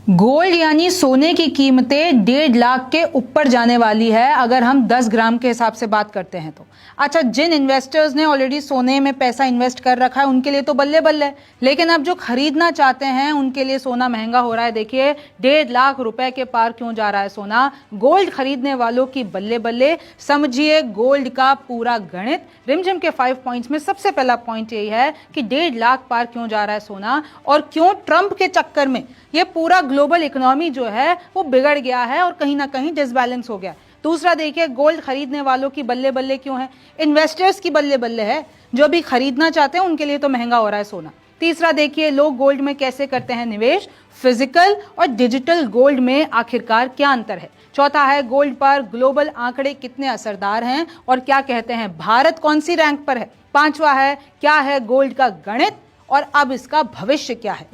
Gold यानी सोने की कीमतें 1.5 लाख के ऊपर जाने वाली है अगर हम 10 ग्राम के हिसाब से बात करते हैं तो। अच्छा, जिन इन्वेस्टर्स ने ऑलरेडी सोने में पैसा इन्वेस्ट कर रखा है उनके लिए तो बल्ले बल्ले, लेकिन अब जो खरीदना चाहते हैं उनके लिए सोना महंगा हो रहा है। देखिए 1.5 लाख रुपए के पार क्यों जा रहा है सोना। गोल्ड खरीदने वालों की बल्ले बल्ले। समझिए गोल्ड का पूरा गणित। रिमझिम के 5 पॉइंट्स में सबसे पहला पॉइंट यही है कि 1.5 लाख पार क्यों जा रहा है सोना और क्यों ट्रंप के चक्कर में ये पूरा ग्लोबल इकोनॉमी जो है वो बिगड़ गया है और कहीं ना कहीं डिसबैलेंस हो गया। दूसरा देखिए गोल्ड खरीदने वालों की बल्ले बल्ले क्यों है। इन्वेस्टर्स की बल्ले बल्ले है, जो अभी खरीदना चाहते हैं उनके लिए तो महंगा हो रहा है सोना। तीसरा देखिए लोग गोल्ड में कैसे करते हैं निवेश, फिजिकल और डिजिटल गोल्ड में आखिरकार क्या अंतर है। चौथा है गोल्ड पर ग्लोबल आंकड़े कितने असरदार हैं और क्या कहते हैं भारत कौन सी रैंक पर है। पांचवा है क्या है गोल्ड का गणित और अब इसका भविष्य क्या है।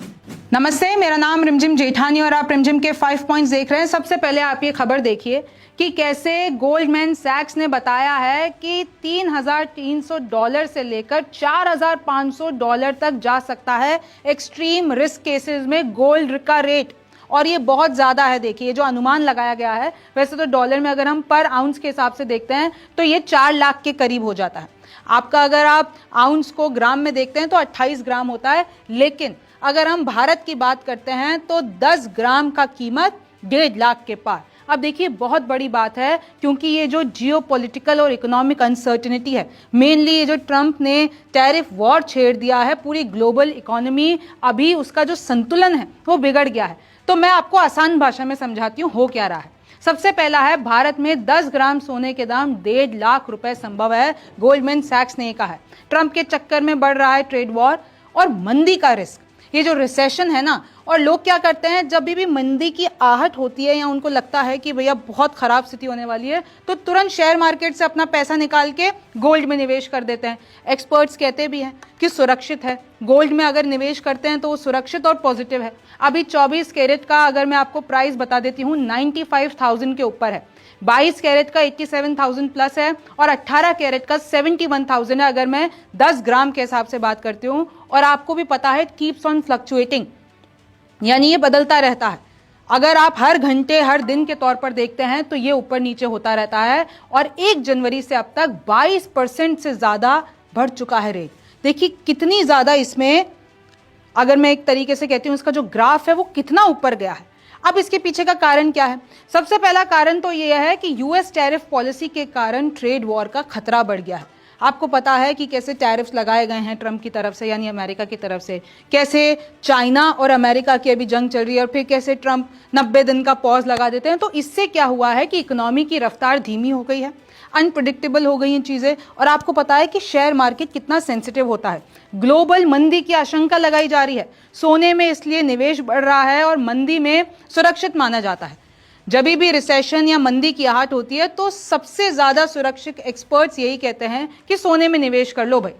नमस्ते, मेरा नाम रिमझिम जेठानी और आप रिमझिम के 5 पॉइंट्स देख रहे हैं। सबसे पहले आप ये खबर देखिए कि कैसे गोल्डमैन सैक्स ने बताया है कि $3,300 से लेकर $4,500 तक जा सकता है एक्सट्रीम रिस्क केसेस में गोल्ड का रेट, और ये बहुत ज्यादा है। देखिए जो अनुमान लगाया गया है, वैसे तो डॉलर में अगर हम पर आउंस के हिसाब से देखते हैं तो ये 4 लाख के करीब हो जाता है आपका। अगर आप आउंस को ग्राम में देखते हैं तो 28 ग्राम होता है, लेकिन अगर हम भारत की बात करते हैं तो 10 ग्राम का कीमत 1.5 लाख के पार। अब देखिए बहुत बड़ी बात है क्योंकि ये जो जियोपॉलिटिकल और इकोनॉमिक अनसर्टेनिटी है, मेनली ये जो ट्रंप ने टैरिफ वॉर छेड़ दिया है पूरी ग्लोबल इकोनॉमी, अभी उसका जो संतुलन है वो बिगड़ गया है। तो मैं आपको आसान भाषा में समझाती हूँ हो क्या रहा है। सबसे पहला है भारत में 10 ग्राम सोने के दाम 1.5 लाख रुपए संभव है, गोल्डमैन सैक्स ने कहा है। ट्रंप के चक्कर में बढ़ रहा है ट्रेड वॉर और मंदी का रिस्क, ये जो रिसेशन है ना। और लोग क्या करते हैं, जब भी मंदी की आहट होती है या उनको लगता है कि भैया बहुत खराब स्थिति होने वाली है, तो तुरंत शेयर मार्केट से अपना पैसा निकाल के गोल्ड में निवेश कर देते हैं। एक्सपर्ट्स कहते भी हैं कि सुरक्षित है, गोल्ड में अगर निवेश करते हैं तो वो सुरक्षित और पॉजिटिव है। अभी 24 कैरेट का अगर मैं आपको प्राइस बता देती हूँ 95,000 के ऊपर है, 22 कैरेट का 87,000 प्लस है और 18 कैरेट का 71,000 है अगर मैं 10 ग्राम के हिसाब से बात करती हूँ। और आपको भी पता है कीप्स ऑन फ्लक्चुएटिंग, यानी ये बदलता रहता है। अगर आप हर घंटे हर दिन के तौर पर देखते हैं तो ये ऊपर नीचे होता रहता है और 1 जनवरी से अब तक 22% से ज्यादा बढ़ चुका है रेट। देखिए कितनी ज्यादा इसमें, अगर मैं एक तरीके से कहती हूँ इसका जो ग्राफ है वो कितना ऊपर गया है। अब इसके पीछे का कारण क्या है। सबसे पहला कारण तो यह है कि यूएस टैरिफ पॉलिसी के कारण ट्रेड वॉर का खतरा बढ़ गया है। आपको पता है कि कैसे टैरिफ्स लगाए गए हैं ट्रंप की तरफ से, यानी अमेरिका की तरफ से, कैसे चाइना और अमेरिका की अभी जंग चल रही है और फिर कैसे ट्रंप 90 दिन का पॉज लगा देते हैं। तो इससे क्या हुआ है कि इकोनॉमी की रफ्तार धीमी हो गई है, अनप्रिडिक्टेबल हो गई हैं चीजें। और आपको पता है कि शेयर मार्केट कितना सेंसिटिव होता है। ग्लोबल मंदी की आशंका लगाई जा रही है, सोने में इसलिए निवेश बढ़ रहा है और मंदी में सुरक्षित माना जाता है। जब भी रिसेशन या मंदी की आहट होती है तो सबसे ज्यादा सुरक्षित एक्सपर्ट्स यही कहते हैं कि सोने में निवेश कर लो भाई।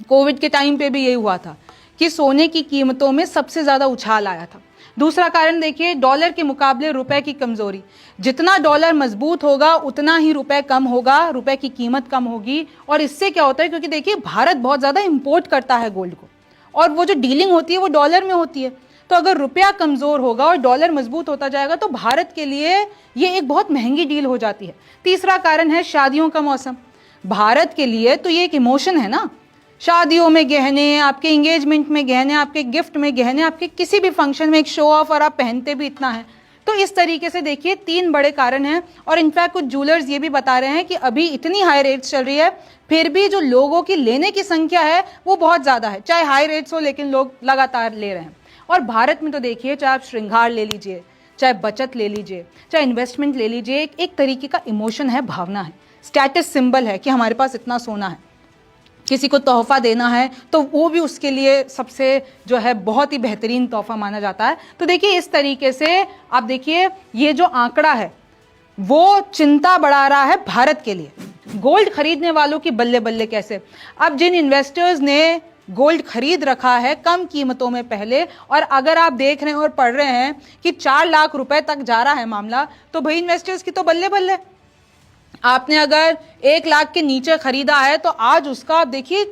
कोविड के टाइम पे भी यही हुआ था कि सोने की कीमतों में सबसे ज्यादा उछाल आया था। दूसरा कारण देखिए डॉलर के मुकाबले रुपए की कमजोरी। जितना डॉलर मजबूत होगा उतना ही रुपए कम होगा, रुपए की कीमत कम होगी। और इससे क्या होता है, क्योंकि देखिए भारत बहुत ज्यादा इंपोर्ट करता है गोल्ड को और वो जो डीलिंग होती है वो डॉलर में होती है। तो अगर रुपया कमजोर होगा और डॉलर मजबूत होता जाएगा तो भारत के लिए ये एक बहुत महंगी डील हो जाती है। तीसरा कारण है शादियों का मौसम। भारत के लिए तो ये एक इमोशन है ना, शादियों में गहने, आपके एंगेजमेंट में गहने, आपके गिफ्ट में गहने, आपके किसी भी फंक्शन में एक शो ऑफ, और आप पहनते भी इतना है। तो इस तरीके से देखिए 3 बड़े कारण हैं। और इनफैक्ट कुछ ज्वेलर्स ये भी बता रहे हैं कि अभी इतनी हाई रेट्स चल रही है फिर भी जो लोगों की लेने की संख्या है वो बहुत ज्यादा है, चाहे हाई रेट्स हो लेकिन लोग लगातार ले रहे हैं। और भारत में तो देखिए चाहे आप श्रृंगार ले लीजिए, चाहे बचत ले लीजिए, चाहे इन्वेस्टमेंट ले लीजिए, एक तरीके का इमोशन है, भावना है, स्टेटस सिंबल है कि हमारे पास इतना सोना है। किसी को तोहफा देना है तो वो भी उसके लिए सबसे जो है बहुत ही बेहतरीन तोहफा माना जाता है। तो देखिए इस तरीके से आप देखिए ये जो आंकड़ा है वो चिंता बढ़ा रहा है भारत के लिए। गोल्ड खरीदने वालों की बल्ले बल्ले कैसे। अब जिन इन्वेस्टर्स ने गोल्ड खरीद रखा है कम कीमतों में पहले, और अगर आप देख रहे हैं और पढ़ रहे हैं कि 4 लाख रुपए तक जा रहा है मामला, तो भाई इन्वेस्टर्स की तो बल्ले बल्ले। आपने अगर 1 लाख के नीचे खरीदा है तो आज उसका आप देखिए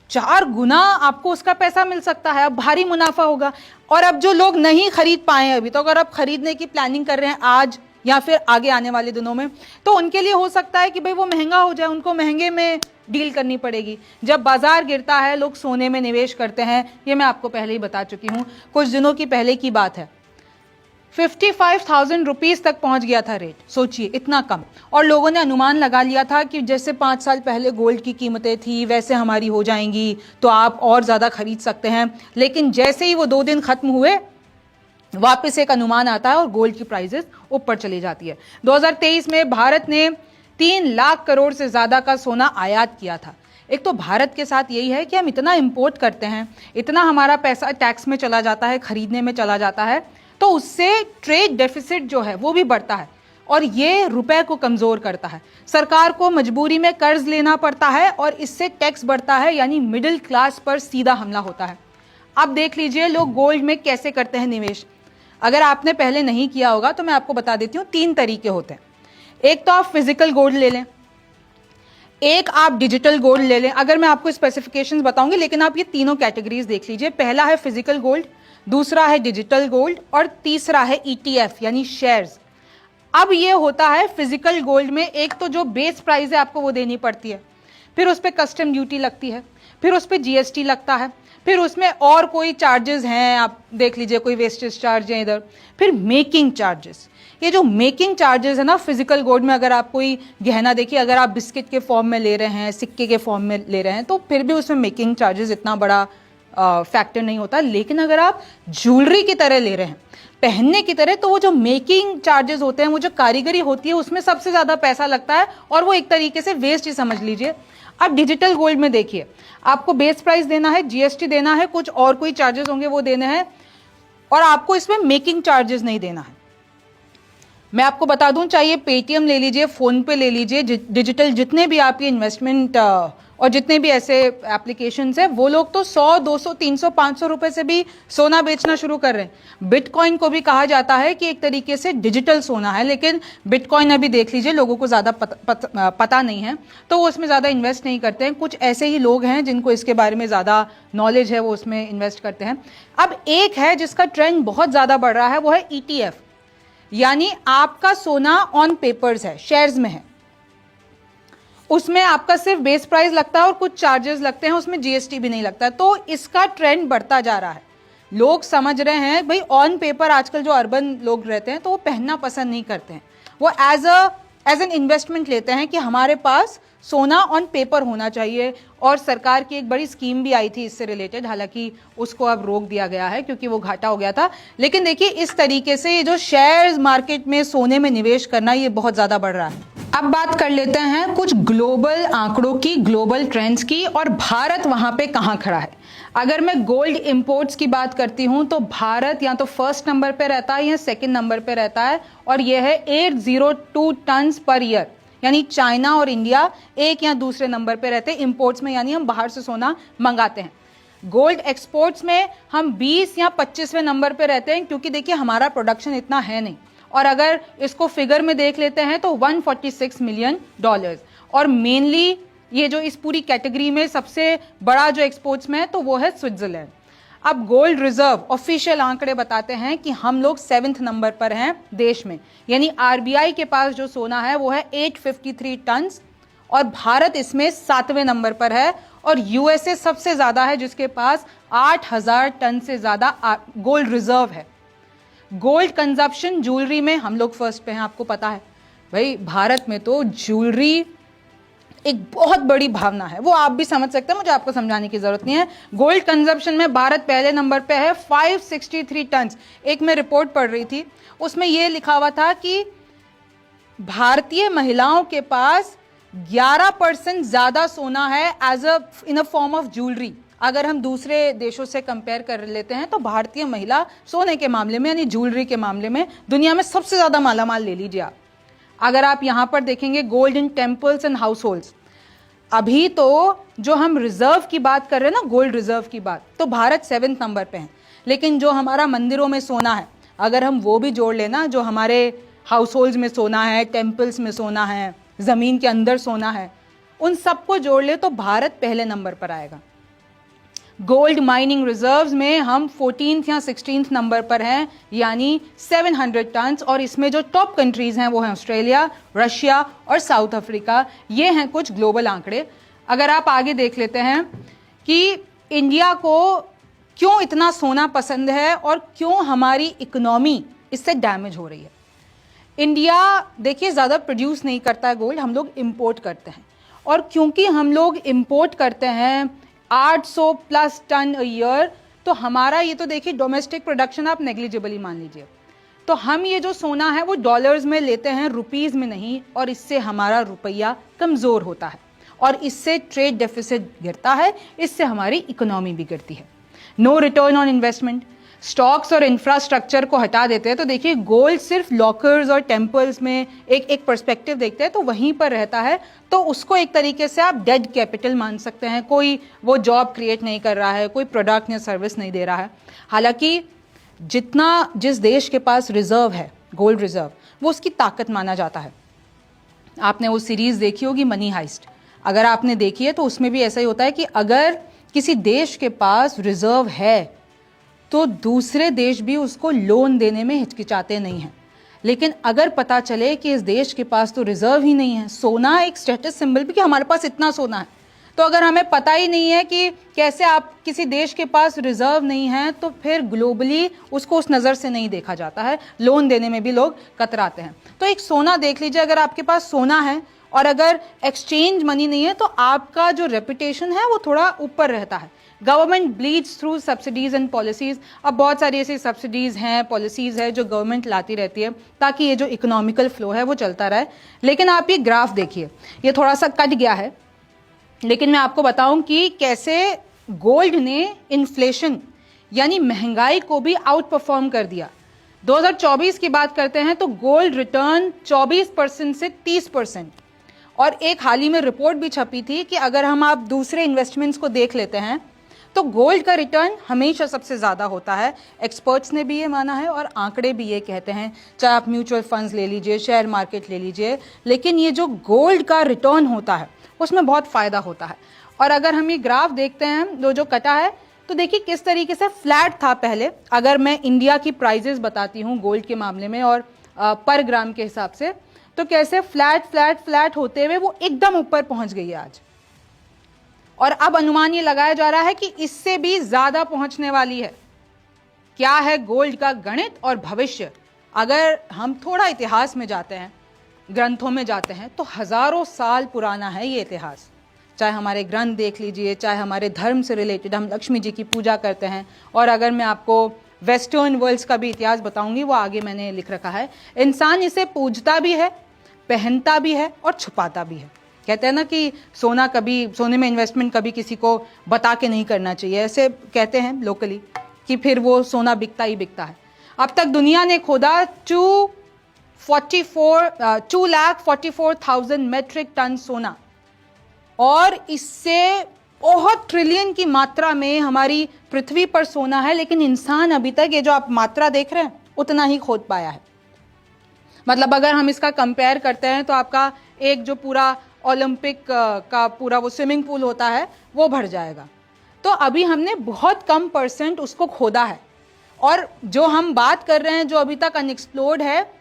4 गुना आपको उसका पैसा मिल सकता है। अब भारी मुनाफा होगा। और अब जो लोग नहीं खरीद पाए अभी, तो अगर आप खरीदने की प्लानिंग कर रहे हैं आज या फिर आगे आने वाले दिनों में, तो उनके लिए हो सकता है कि भाई वो महंगा हो जाए, उनको महंगे में डील करनी पड़ेगी। जब बाजार गिरता है लोग सोने में निवेश करते हैं, ये मैं आपको पहले ही बता चुकी हूँ, कुछ दिनों की पहले की बात है। 55,000 रुपीज तक पहुंच गया था रेट, सोचिए इतना कम। और लोगों ने अनुमान लगा लिया था कि जैसे 5 साल पहले गोल्ड की कीमतें थी वैसे हमारी हो जाएंगी, तो आप और ज़्यादा खरीद सकते हैं। लेकिन जैसे ही वो 2 दिन खत्म हुए, वापस एक अनुमान आता है और गोल्ड की प्राइसेस ऊपर चली जाती है। 2023 में भारत ने 3 लाख करोड़ से ज़्यादा का सोना आयात किया था। एक तो भारत के साथ यही है कि हम इतना इंपोर्ट करते हैं, इतना हमारा पैसा टैक्स में चला जाता है, खरीदने में चला जाता है, तो उससे ट्रेड डेफिसिट जो है वो भी बढ़ता है और ये रुपए को कमजोर करता है। सरकार को मजबूरी में कर्ज लेना पड़ता है और इससे टैक्स बढ़ता है, यानी मिडिल क्लास पर सीधा हमला होता है। अब देख लीजिए लोग गोल्ड में कैसे करते हैं निवेश। अगर आपने पहले नहीं किया होगा तो मैं आपको बता देती हूँ, 3 तरीके होते हैं। एक तो आप फिजिकल गोल्ड ले लें, एक आप डिजिटल गोल्ड ले लें। अगर मैं आपको स्पेसिफिकेशंस बताऊंगी, लेकिन आप ये तीनों कैटेगरीज देख लीजिए। पहला है फिजिकल गोल्ड, दूसरा है डिजिटल गोल्ड और तीसरा है ETF यानी शेयर्स। अब ये होता है फिजिकल गोल्ड में, एक तो जो बेस प्राइस है आपको वो देनी पड़ती है, फिर उस पर कस्टम ड्यूटी लगती है, फिर उस पर GST लगता है, फिर उसमें और कोई चार्जेस हैं, आप देख लीजिए कोई वेस्टेज चार्ज है इधर, फिर मेकिंग चार्जेस। ये जो मेकिंग चार्जेस है ना फिजिकल गोल्ड में, अगर आप कोई गहना देखिए, अगर आप बिस्किट के फॉर्म में ले रहे हैं, सिक्के के फॉर्म में ले रहे हैं, तो फिर भी उसमें मेकिंग चार्जेस इतना बड़ा फैक्टर नहीं होता। लेकिन अगर आप ज्वेलरी की तरह ले रहे हैं, पहनने की तरह, तो वो जो मेकिंग चार्जेस होते हैं, वो जो कारीगरी होती है, उसमें सबसे ज़्यादा पैसा लगता है और वो एक तरीके से वेस्ट ही समझ लीजिए। अब डिजिटल गोल्ड में देखिए, आपको बेस प्राइस देना है, GST देना है, कुछ और कोई चार्जेस होंगे वो देने हैं, और आपको इसमें मेकिंग चार्जेस नहीं देना है। मैं आपको बता दूं, चाहिए पेटीएम ले लीजिए, फोन पे ले लीजिए, डिजिटल जितने भी आपके इन्वेस्टमेंट और जितने भी ऐसे एप्लीकेशंस हैं, वो लोग तो 100, 200, 300, 500 रुपए से भी सोना बेचना शुरू कर रहे हैं। बिटकॉइन को भी कहा जाता है कि एक तरीके से डिजिटल सोना है, लेकिन बिटकॉइन अभी देख लीजिए लोगों को ज़्यादा पता नहीं है, तो वो उसमें ज़्यादा इन्वेस्ट नहीं करते हैं। कुछ ऐसे ही लोग हैं जिनको इसके बारे में ज़्यादा नॉलेज है, वो उसमें इन्वेस्ट करते हैं। अब एक है जिसका ट्रेंड बहुत ज़्यादा बढ़ रहा है, वो है ETF, यानी आपका सोना ऑन पेपर्स है, शेयर्स में है, उसमें आपका सिर्फ बेस प्राइस लगता है और कुछ चार्जेस लगते हैं, उसमें GST भी नहीं लगता। तो इसका ट्रेंड बढ़ता जा रहा है। लोग समझ रहे हैं भाई ऑन पेपर, आजकल जो अर्बन लोग रहते हैं तो वो पहनना पसंद नहीं करते हैं, वो एज एन इन्वेस्टमेंट लेते हैं कि हमारे पास सोना ऑन पेपर होना चाहिए। और सरकार की एक बड़ी स्कीम भी आई थी इससे रिलेटेड, हालांकि उसको अब रोक दिया गया है क्योंकि वो घाटा हो गया था। लेकिन देखिए इस तरीके से ये जो शेयर्स मार्केट में सोने में निवेश करना, ये बहुत ज़्यादा बढ़ रहा है। अब बात कर लेते हैं कुछ ग्लोबल आंकड़ों की, ग्लोबल ट्रेंड्स की, और भारत वहां पे कहां खड़ा है। अगर मैं गोल्ड इंपोर्ट्स की बात करती हूं तो भारत या तो फर्स्ट नंबर पे रहता है या सेकंड नंबर पे रहता है, और यह है 802 टन पर ईयर, यानी चाइना और इंडिया एक या दूसरे नंबर पे रहते हैं इंपोर्ट्स में, यानी हम बाहर से सोना मंगाते हैं। गोल्ड एक्सपोर्ट्स में हम 20 या 25वें नंबर पे रहते हैं, क्योंकि देखिए हमारा प्रोडक्शन इतना है नहीं। और अगर इसको फिगर में देख लेते हैं तो $146 मिलियन, और मेनली ये जो इस पूरी कैटेगरी में सबसे बड़ा जो एक्सपोर्ट्स में है तो वो है स्विट्जरलैंड। अब गोल्ड रिजर्व ऑफिशियल आंकड़े बताते हैं कि हम लोग 7th नंबर पर हैं देश में, यानी RBI के पास जो सोना है वो है 853 टन, और भारत इसमें 7वें नंबर पर है, और USA सबसे ज्यादा है जिसके पास 8,000 टन से ज्यादा गोल्ड रिजर्व है। गोल्ड कंजप्शन ज्वेलरी में हम लोग फर्स्ट पे हैं, आपको पता है भाई भारत में तो ज्वेलरी एक बहुत बड़ी भावना है, वो आप भी समझ सकते हैं, मुझे आपको समझाने की जरूरत नहीं है। गोल्ड कंजप्शन में भारत पहले नंबर पे है, 563 टन। एक मैं रिपोर्ट पढ़ रही थी, उसमें ये लिखा हुआ था कि भारतीय महिलाओं के पास 11% ज्यादा सोना है as in a form of jewellery. अगर हम दूसरे देशों से कंपेयर कर लेते हैं तो भारतीय महिला सोने के मामले में, यानी ज्वेलरी के मामले में, दुनिया में सबसे ज्यादा मालामाल ले लीजिए आप। अगर आप यहां पर देखेंगे gold in temples and house holds, अभी तो जो हम रिजर्व की बात कर रहे हैं ना, गोल्ड रिजर्व की बात, तो भारत 7th नंबर पे है। लेकिन जो हमारा मंदिरों में सोना है, अगर हम वो भी जोड़ लेना, जो हमारे हाउस होल्ड्स में सोना है, टेम्पल्स में सोना है, जमीन के अंदर सोना है, उन सबको जोड़ ले तो भारत पहले नंबर पर आएगा। गोल्ड माइनिंग रिजर्व्स में हम 14th या 16th नंबर पर हैं, यानी 700 टन्स। और इसमें जो टॉप कंट्रीज हैं वो हैं ऑस्ट्रेलिया, रशिया और साउथ अफ्रीका। ये हैं कुछ ग्लोबल आंकड़े। अगर आप आगे देख लेते हैं कि इंडिया को क्यों इतना सोना पसंद है और क्यों हमारी इकोनॉमी इससे डैमेज हो रही है। इंडिया देखिए ज़्यादा प्रोड्यूस नहीं करता है गोल्ड, हम लोग इंपोर्ट करते हैं। और क्योंकि हम लोग इंपोर्ट करते हैं 800 प्लस टन अ ईयर, तो हमारा ये तो देखिए डोमेस्टिक प्रोडक्शन आप नेग्लिजिबली मान लीजिए। तो हम ये जो सोना है वो डॉलर्स में लेते हैं, रुपीस में नहीं, और इससे हमारा रुपया कमज़ोर होता है और इससे ट्रेड डेफिसिट गिरता है, इससे हमारी इकोनॉमी भी गिरती है। No return on investment, stocks और इंफ्रास्ट्रक्चर को हटा देते हैं तो देखिए गोल्ड सिर्फ लॉकर्स और टेम्पल्स में एक पर्सपेक्टिव देखते हैं तो वहीं पर रहता है, तो उसको एक तरीके से आप डेड कैपिटल मान सकते हैं। कोई वो जॉब क्रिएट नहीं कर रहा है, कोई प्रोडक्ट या सर्विस नहीं दे रहा है। हालांकि जिस देश के पास रिजर्व है, गोल्ड रिजर्व, वो उसकी ताकत माना जाता है। आपने वो सीरीज देखी होगी मनी हाइस्ट, अगर आपने देखी है तो उसमें भी ऐसा ही होता है कि अगर किसी देश के पास रिजर्व है तो दूसरे देश भी उसको लोन देने में हिचकिचाते नहीं हैं। लेकिन अगर पता चले कि इस देश के पास तो रिजर्व ही नहीं है, सोना एक स्टेटस सिंबल भी कि हमारे पास इतना सोना है, तो अगर हमें पता ही नहीं है कि कैसे आप किसी देश के पास रिजर्व नहीं है, तो फिर ग्लोबली उसको उस नज़र से नहीं देखा जाता है, लोन देने में भी लोग कतराते हैं। तो एक सोना देख लीजिए, अगर आपके पास सोना है और अगर एक्सचेंज मनी नहीं है तो आपका जो रेपुटेशन है वो थोड़ा ऊपर रहता है। Government bleeds through subsidies and policies. अब बहुत सारी ऐसी सब्सिडीज हैं, पॉलिसीज है जो गवर्नमेंट लाती रहती है ताकि ये जो इकोनॉमिकल फ्लो है वो चलता रहे। लेकिन आप ये ग्राफ देखिए, ये थोड़ा सा कट गया है, लेकिन मैं आपको बताऊं कि कैसे गोल्ड ने इन्फ्लेशन यानी महंगाई को भी आउट परफॉर्म कर दिया। 2024 की बात करते हैं तो गोल्ड रिटर्न 24% से 30%। और एक हाल ही में रिपोर्ट भी छपी थी कि अगर हम आप दूसरे इन्वेस्टमेंट्स को देख लेते हैं तो गोल्ड का रिटर्न हमेशा सबसे ज़्यादा होता है। एक्सपर्ट्स ने भी ये माना है और आंकड़े भी ये कहते हैं, चाहे आप म्यूचुअल फंड्स ले लीजिए, शेयर मार्केट ले लीजिए, लेकिन ये जो गोल्ड का रिटर्न होता है उसमें बहुत फ़ायदा होता है। और अगर हम ये ग्राफ देखते हैं जो कटा है तो देखिए किस तरीके से फ्लैट था पहले। अगर मैं इंडिया की प्राइजेस बताती हूँ गोल्ड के मामले में और पर ग्राम के हिसाब से, तो कैसे फ्लैट फ्लैट फ्लैट होते हुए वो एकदम ऊपर पहुंच गई है आज। और अब अनुमान ये लगाया जा रहा है कि इससे भी ज्यादा पहुंचने वाली है। क्या है गोल्ड का गणित और भविष्य? अगर हम थोड़ा इतिहास में जाते हैं, ग्रंथों में जाते हैं, तो हजारों साल पुराना है ये इतिहास। चाहे हमारे ग्रंथ देख लीजिए, चाहे हमारे धर्म से रिलेटेड, हम लक्ष्मी जी की पूजा करते हैं। और अगर मैं आपको वेस्टर्न वर्ल्ड्स का भी इतिहास बताऊंगी, वो आगे मैंने लिख रखा है। इंसान इसे पूजता भी है, पहनता भी है और छुपाता भी है। कहते हैं ना कि सोने में इन्वेस्टमेंट कभी किसी को बता के नहीं करना चाहिए, ऐसे कहते हैं लोकली, कि फिर वो सोना बिकता ही बिकता है। अब तक दुनिया ने खोदा 2,44,000 मेट्रिक टन सोना, और इससे बहुत ट्रिलियन की मात्रा में हमारी पृथ्वी पर सोना है। लेकिन इंसान अभी तक ये जो आप मात्रा देख रहे हैं उतना ही खोद पाया है। मतलब अगर हम इसका कंपेयर करते हैं तो आपका एक जो पूरा ओलंपिक का पूरा वो स्विमिंग पूल होता है वो भर जाएगा। तो अभी हमने बहुत कम परसेंट उसको खोदा है, और जो हम बात कर रहे हैं जो अभी तक अनएक्सप्लोर्ड है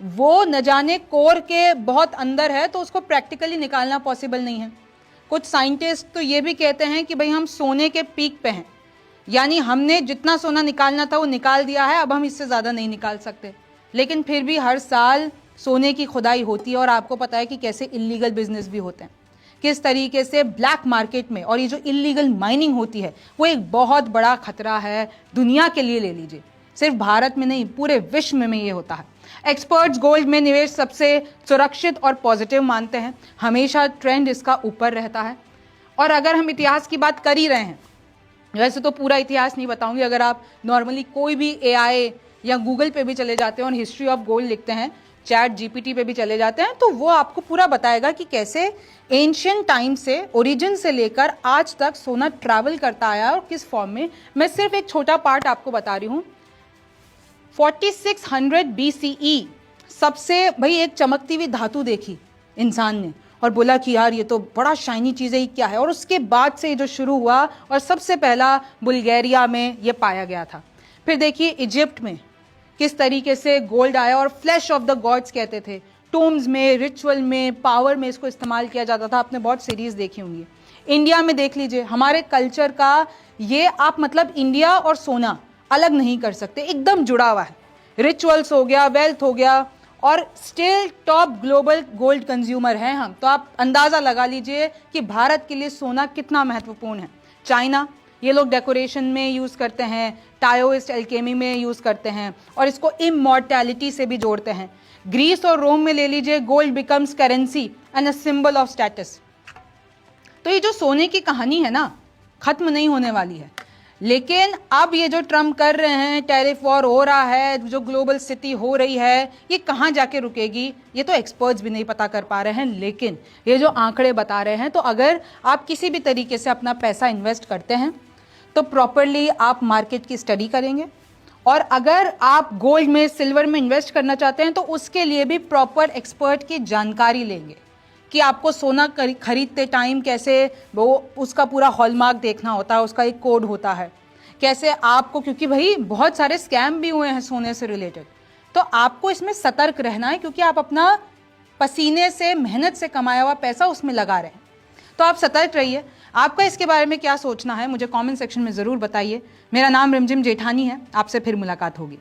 वो न जाने कोर के बहुत अंदर है, तो उसको प्रैक्टिकली निकालना पॉसिबल नहीं है। कुछ साइंटिस्ट तो ये भी कहते हैं कि भाई हम सोने के पीक पे हैं, यानी हमने जितना सोना निकालना था वो निकाल दिया है, अब हम इससे ज़्यादा नहीं निकाल सकते। लेकिन फिर भी हर साल सोने की खुदाई होती है, और आपको पता है कि कैसे इलीगल बिजनेस भी होते हैं, किस तरीके से ब्लैक मार्केट में, और ये जो इलीगल माइनिंग होती है वो एक बहुत बड़ा खतरा है दुनिया के लिए। ले लीजिए, सिर्फ भारत में नहीं पूरे विश्व में ये होता है। एक्सपर्ट्स गोल्ड में निवेश सबसे सुरक्षित और पॉजिटिव मानते हैं, हमेशा ट्रेंड इसका ऊपर रहता है। और अगर हम इतिहास की बात कर ही रहे हैं, वैसे तो पूरा इतिहास नहीं बताऊंगी, अगर आप नॉर्मली कोई भी AI या गूगल पे भी चले जाते हैं और हिस्ट्री ऑफ गोल्ड लिखते हैं, चैट GPT पे भी चले जाते हैं, तो वो आपको पूरा बताएगा कि कैसे एंशिएंट टाइम से, ओरिजिन से लेकर आज तक सोना ट्रैवल करता आया और किस फॉर्म में। मैं सिर्फ एक छोटा पार्ट आपको बता रही हूँ। 4600 BCE सबसे भाई एक चमकती हुई धातु देखी इंसान ने, और बोला कि यार ये तो बड़ा शाइनी चीज़ है, ये क्या है। और उसके बाद से ये जो शुरू हुआ और सबसे पहला बुल्गारिया में ये पाया गया था। फिर देखिए इजिप्ट में किस तरीके से गोल्ड आया और फ्लैश ऑफ द गॉड्स कहते थे, टूम्स में, रिचुअल में, पावर में इसको इस्तेमाल किया जाता था। आपने बहुत सीरीज देखी होंगी। इंडिया में देख लीजिए, हमारे कल्चर का ये आप मतलब इंडिया और सोना अलग नहीं कर सकते, एकदम जुड़ा हुआ है। रिचुअल्स हो गया, वेल्थ हो गया, और still top global gold consumer हैं हम। तो आप अंदाजा लगा लीजिए कि भारत के लिए सोना कितना महत्वपूर्ण है। चाइना, ये लोग डेकोरेशन में यूज करते हैं, टायोइस्ट एल्केमी में यूज करते हैं, और इसको इमॉर्टैलिटी से भी जोड़ते हैं। ग्रीस और रोम में ले लीजिए, gold becomes currency and a symbol of status. तो ये जो सोने की कहानी है ना, खत्म नहीं होने वाली है। लेकिन अब ये जो ट्रम्प कर रहे हैं, टैरिफ वॉर हो रहा है, जो ग्लोबल स्थिति हो रही है, ये कहाँ जाके रुकेगी, ये तो एक्सपर्ट्स भी नहीं पता कर पा रहे हैं। लेकिन ये जो आंकड़े बता रहे हैं, तो अगर आप किसी भी तरीके से अपना पैसा इन्वेस्ट करते हैं तो प्रॉपरली आप मार्केट की स्टडी करेंगे, और अगर आप गोल्ड में, सिल्वर में इन्वेस्ट करना चाहते हैं तो उसके लिए भी प्रॉपर एक्सपर्ट की जानकारी लेंगे कि आपको सोना खरीदते टाइम कैसे वो उसका पूरा हॉलमार्क देखना होता है, उसका एक कोड होता है, कैसे आपको, क्योंकि भाई बहुत सारे स्कैम भी हुए हैं सोने से रिलेटेड। तो आपको इसमें सतर्क रहना है, क्योंकि आप अपना पसीने से, मेहनत से कमाया हुआ पैसा उसमें लगा रहे हैं। तो आप सतर्क रहिए। आपका इसके बारे में क्या सोचना है मुझे कमेंट सेक्शन में ज़रूर बताइए। मेरा नाम रिमझिम जेठानी है, आपसे फिर मुलाकात होगी।